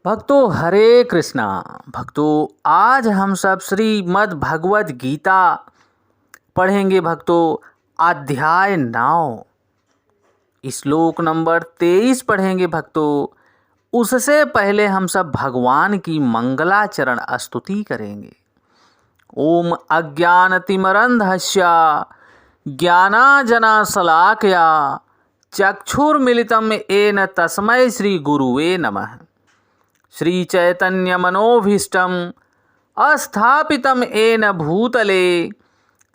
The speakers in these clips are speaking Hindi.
भक्तों हरे कृष्णा। भक्तों आज हम सब श्रीमद् भगवत गीता पढ़ेंगे। भक्तों अध्याय 9 श्लोक नंबर 23 पढ़ेंगे। भक्तों उससे पहले हम सब भगवान की मंगलाचरण स्तुति करेंगे। ओम अज्ञानतिमिरन्धस्य ज्ञानांजनशलाकया चक्षुर्मिलितं येन तस्मै श्री गुरुवे नमः। श्री चैतन्य मनोभीष्टम अस्थापितं येन भूतले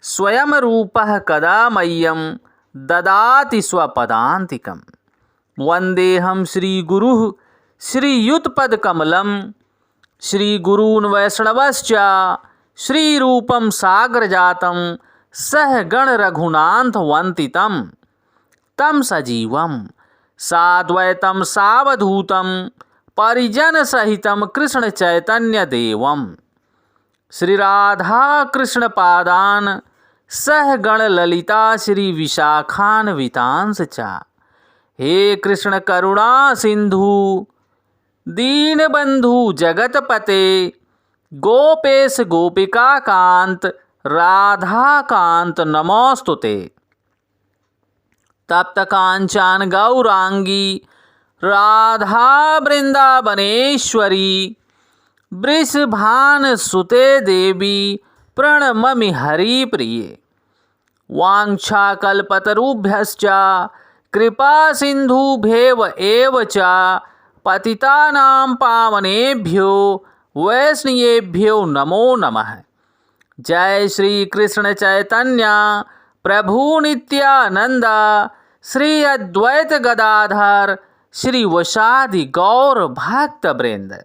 स्वयं रूपः कदा मह्यं ददाति स्वपदान्तिकं। वन्देऽहं श्रीगुरुः श्रीयुतपदकमलं श्रीगुरून् वैष्णवश्च श्रीरूपं साग्रजातं सहगण रघुनाथवन्दितं तं सजीवं साद्वैतं सावधूतं परिजन सहितं कृष्ण चैतन्य देवं श्री राधा कृष्ण पादान सह गण ललिता श्री विशाखान वितांस च। हे कृष्ण करुणा सिंधु दीनबंधु जगतपते गोपेश गोपिका कांत राधा कांत नमोस्तुते। तप्त कांचन गौरांगी राधा वृंदावनेश्वरी वृषभान सुते देवी प्रणममि हरिप्रिये। वाञ्छाकल्पतरुभ्यश्च कृपा सिन्धुभ्येव एव च पतितानां पावनेभ्यो वैष्णवेभ्यो नमो नमः। जय श्री कृष्ण चैतन्य प्रभु नित्यानंद श्री अद्वैत गदाधर श्री वशादि गौर भक्त वृंद।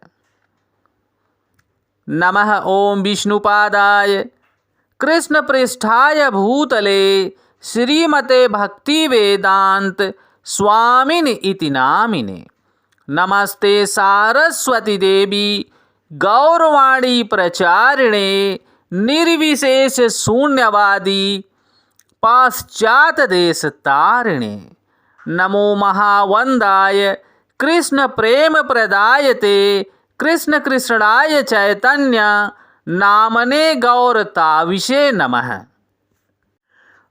नमः ओम विष्णुपादाय कृष्ण पृष्ठाय भूतले श्रीमते भक्ति वेदांत स्वामिनि इति नामिने। नमस्ते सारस्वती देवी गौरवाणी प्रचारिणे निर्विशेष शून्यवादी पाश्चात देश तारिणे। नमो महावंदाय कृष्ण प्रेम प्रदायते कृष्ण कृष्णाय चैतन्य नामने गौरताविषे नमः।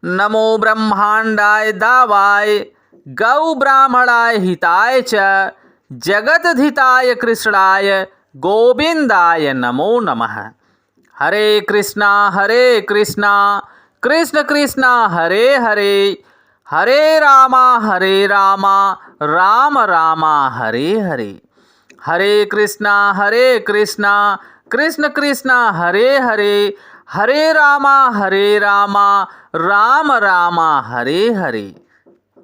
नमो ब्रह्मांडाय दावाय गौ ब्राह्मणाय हिताय च जगतधिताय कृष्णाय गोविंदाय नमो नमः। हरे कृष्णा कृष्ण कृष्णा हरे हरे हरे रामा राम रामा हरे हरे। हरे कृष्णा कृष्ण कृष्णा हरे हरे हरे रामा राम रामा हरे हरे।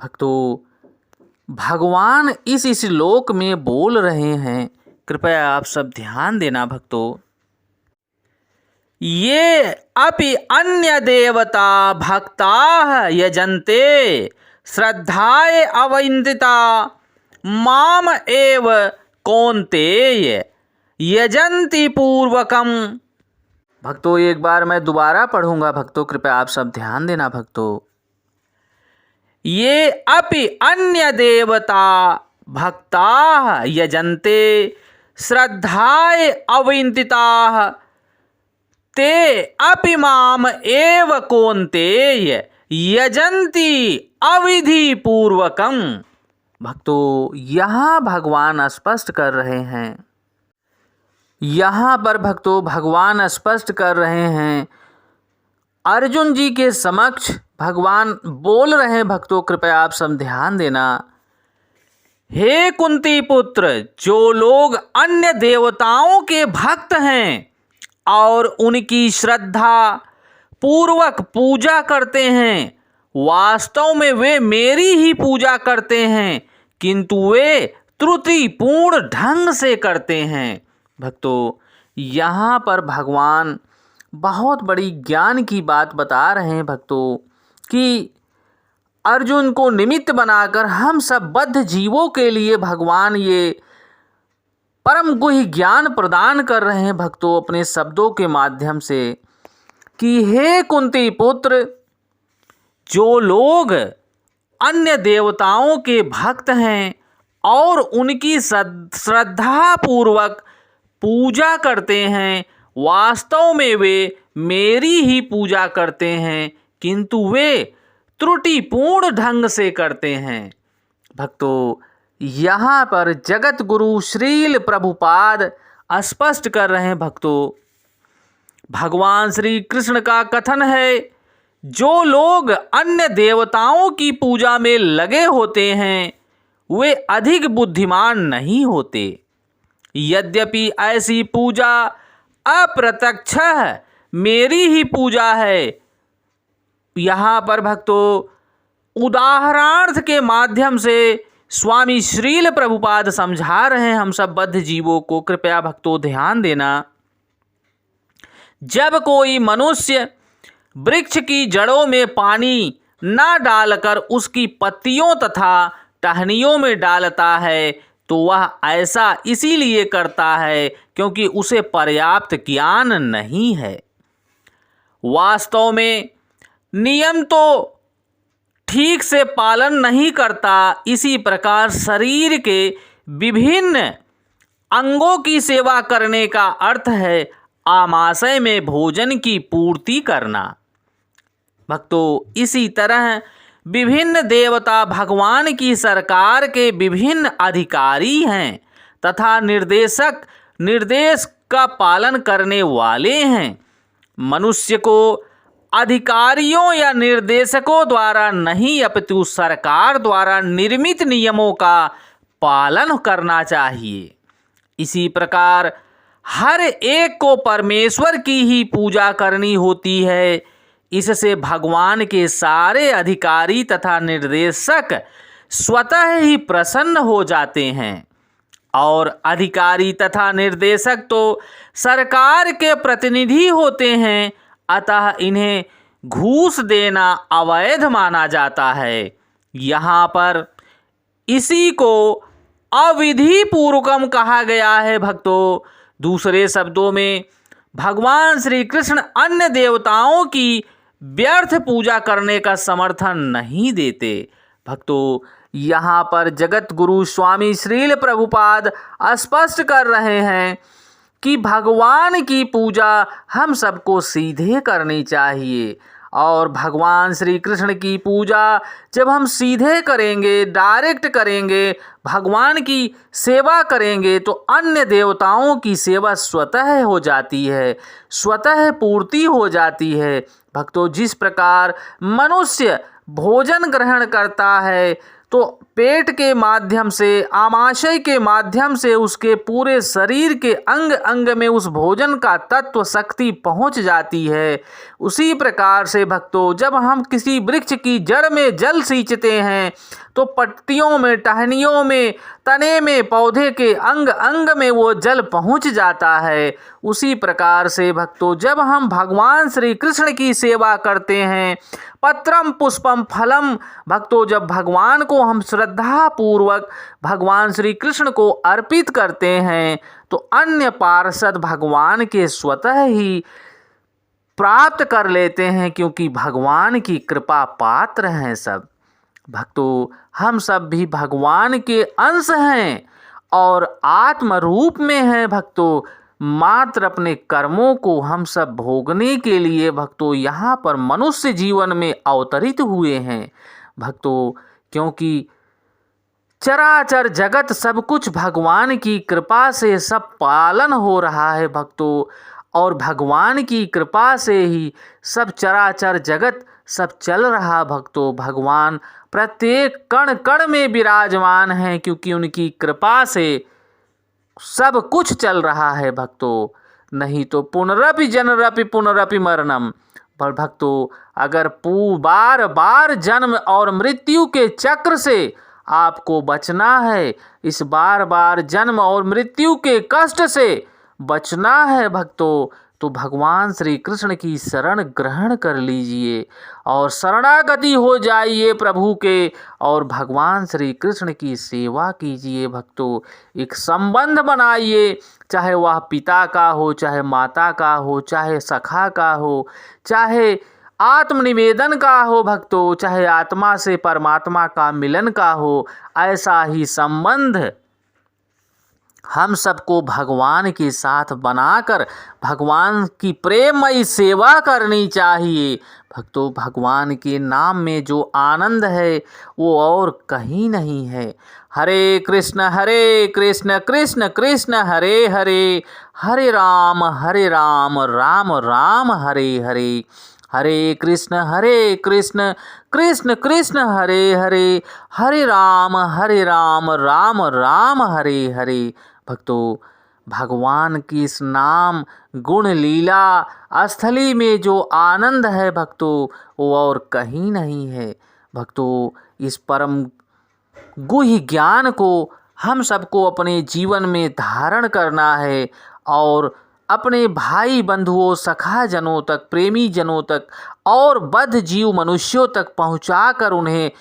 भक्तों भगवान इस श्लोक में बोल रहे हैं, कृपया आप सब ध्यान देना। भक्तों ये अपि अन्य देवता भक्ता यजन्ते श्रद्धाय अवन्दिता माम एव कौन्तेय यजन्ति पूर्वकम। भक्तों एक बार मैं दोबारा पढ़ूंगा। भक्तों कृपया आप सब ध्यान देना। भक्तों ये अपि अन्य देवता भक्ता यजन्ते श्रद्धाय अवन्दिता ते अपि माम एव कौन्तेय यजन्ति अविधि पूर्वकम। भक्तों यहाँ भगवान स्पष्ट कर रहे हैं, यहाँ पर भक्तों भगवान स्पष्ट कर रहे हैं, अर्जुन जी के समक्ष भगवान बोल रहे हैं। भक्तों कृपया आप सब ध्यान देना। हे कुंती पुत्र, जो लोग अन्य देवताओं के भक्त हैं और उनकी श्रद्धा पूर्वक पूजा करते हैं, वास्तव में वे मेरी ही पूजा करते हैं, किंतु वे त्रुटिपूर्ण ढंग से करते हैं। भक्तों यहाँ पर भगवान बहुत बड़ी ज्ञान की बात बता रहे हैं। भक्तों कि अर्जुन को निमित्त बनाकर हम सब बद्ध जीवों के लिए भगवान ये परम गुह्य ज्ञान प्रदान कर रहे हैं। भक्तों अपने शब्दों के माध्यम से कि हे कुंती पुत्र, जो लोग अन्य देवताओं के भक्त हैं और उनकी श्रद्धा पूर्वक पूजा करते हैं, वास्तव में वे मेरी ही पूजा करते हैं, किंतु वे त्रुटिपूर्ण ढंग से करते हैं। भक्तों, यहाँ पर जगत गुरु श्रील प्रभुपाद स्पष्ट कर रहे हैं। भक्तों, भगवान श्री कृष्ण का कथन है, जो लोग अन्य देवताओं की पूजा में लगे होते हैं वे अधिक बुद्धिमान नहीं होते। यद्यपि ऐसी पूजा अप्रत्यक्ष मेरी ही पूजा है। यहाँ पर भक्तों, उदाहरणार्थ के माध्यम से स्वामी श्रील प्रभुपाद समझा रहे हैं हम सब बद्ध जीवों को। कृपया भक्तों ध्यान देना। जब कोई मनुष्य वृक्ष की जड़ों में पानी न डालकर उसकी पत्तियों तथा टहनियों में डालता है तो वह ऐसा इसीलिए करता है क्योंकि उसे पर्याप्त ज्ञान नहीं है। वास्तव में नियम तो ठीक से पालन नहीं करता। इसी प्रकार शरीर के विभिन्न अंगों की सेवा करने का अर्थ है आमाशय में भोजन की पूर्ति करना। भक्तों, इसी तरह विभिन्न देवता भगवान की सरकार के विभिन्न अधिकारी हैं तथा निर्देश का पालन करने वाले हैं। मनुष्य को अधिकारियों या निर्देशकों द्वारा नहीं अपितु सरकार द्वारा निर्मित नियमों का पालन करना चाहिए। इसी प्रकार हर एक को परमेश्वर की ही पूजा करनी होती है। इससे भगवान के सारे अधिकारी तथा निर्देशक स्वतः ही प्रसन्न हो जाते हैं। और अधिकारी तथा निर्देशक तो सरकार के प्रतिनिधि होते हैं, अतः इन्हें घूस देना अवैध माना जाता है। यहाँ पर इसी को अविधि पूर्वकम कहा गया है। भक्तों, दूसरे शब्दों में भगवान श्री कृष्ण अन्य देवताओं की व्यर्थ पूजा करने का समर्थन नहीं देते। भक्तों, यहाँ पर जगत गुरु स्वामी श्रील प्रभुपाद स्पष्ट कर रहे हैं कि भगवान की पूजा हम सबको सीधे करनी चाहिए। और भगवान श्री कृष्ण की पूजा जब हम सीधे करेंगे, डायरेक्ट करेंगे, भगवान की सेवा करेंगे तो अन्य देवताओं की सेवा स्वतः हो जाती है, स्वतः पूर्ति हो जाती है। भक्तों, जिस प्रकार मनुष्य भोजन ग्रहण करता है तो पेट के माध्यम से, आमाशय के माध्यम से उसके पूरे शरीर के अंग अंग में उस भोजन का तत्व शक्ति पहुंच जाती है। उसी प्रकार से भक्तों, जब हम किसी वृक्ष की जड़ में जल सींचते हैं तो पत्तियों में, टहनियों में, तने में, पौधे के अंग अंग में वो जल पहुंच जाता है। उसी प्रकार से भक्तों, जब हम भगवान श्री कृष्ण की सेवा करते हैं, पत्रम पुष्पम फलम, भक्तों जब भगवान को हम श्रद्धा पूर्वक भगवान श्री कृष्ण को अर्पित करते हैं तो अन्य पार्षद भगवान के स्वतः ही प्राप्त कर लेते हैं, क्योंकि भगवान की कृपा पात्र हैं सब। भक्तों, हम सब भी भगवान के अंश हैं और आत्म रूप में हैं। भक्तों, मात्र अपने कर्मों को हम सब भोगने के लिए भक्तों यहाँ पर मनुष्य जीवन में अवतरित हुए हैं। भक्तों, क्योंकि चराचर जगत सब कुछ भगवान की कृपा से सब पालन हो रहा है भक्तों, और भगवान की कृपा से ही सब चराचर जगत सब चल रहा। भक्तों, भगवान प्रत्येक कण कण में विराजमान हैं, क्योंकि उनकी कृपा से सब कुछ चल रहा है। भक्तों, नहीं तो पुनरपि जनरपि पुनरपि मरणम। पर भक्तों, अगर बार बार जन्म और मृत्यु के चक्र से आपको बचना है, इस बार बार जन्म और मृत्यु के कष्ट से बचना है भक्तों, तो भगवान श्री कृष्ण की शरण ग्रहण कर लीजिए और शरणागति हो जाइए प्रभु के, और भगवान श्री कृष्ण की सेवा कीजिए। भक्तों, एक संबंध बनाइए, चाहे वह पिता का हो, चाहे माता का हो, चाहे सखा का हो, चाहे आत्मनिवेदन का हो भक्तों, चाहे आत्मा से परमात्मा का मिलन का हो, ऐसा ही संबंध हम सबको भगवान के साथ बनाकर भगवान की प्रेममयी सेवा करनी चाहिए। भक्तों, भगवान के नाम में जो आनंद है वो और कहीं नहीं है। हरे कृष्ण कृष्ण कृष्ण हरे हरे, हरे राम राम राम हरे हरे। हरे कृष्ण कृष्ण कृष्ण हरे हरे, हरे राम राम राम हरे हरे। भक्तों, भगवान की इस नाम गुण लीला स्थली में जो आनंद है भक्तों, वो और कहीं नहीं है। भक्तों, इस परम गुह्य ज्ञान को हम सबको अपने जीवन में धारण करना है और अपने भाई बंधुओं, सखा जनों तक, प्रेमी जनों तक और बद्ध जीव मनुष्यों तक पहुंचाकर उन्हें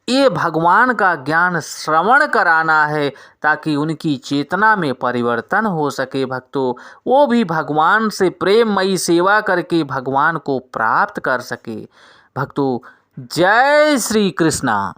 ये भगवान का ज्ञान श्रवण कराना है, ताकि उनकी चेतना में परिवर्तन हो सके। भक्तों, वो भी भगवान से प्रेममयी सेवा करके भगवान को प्राप्त कर सके। भक्तों, जय श्री कृष्णा।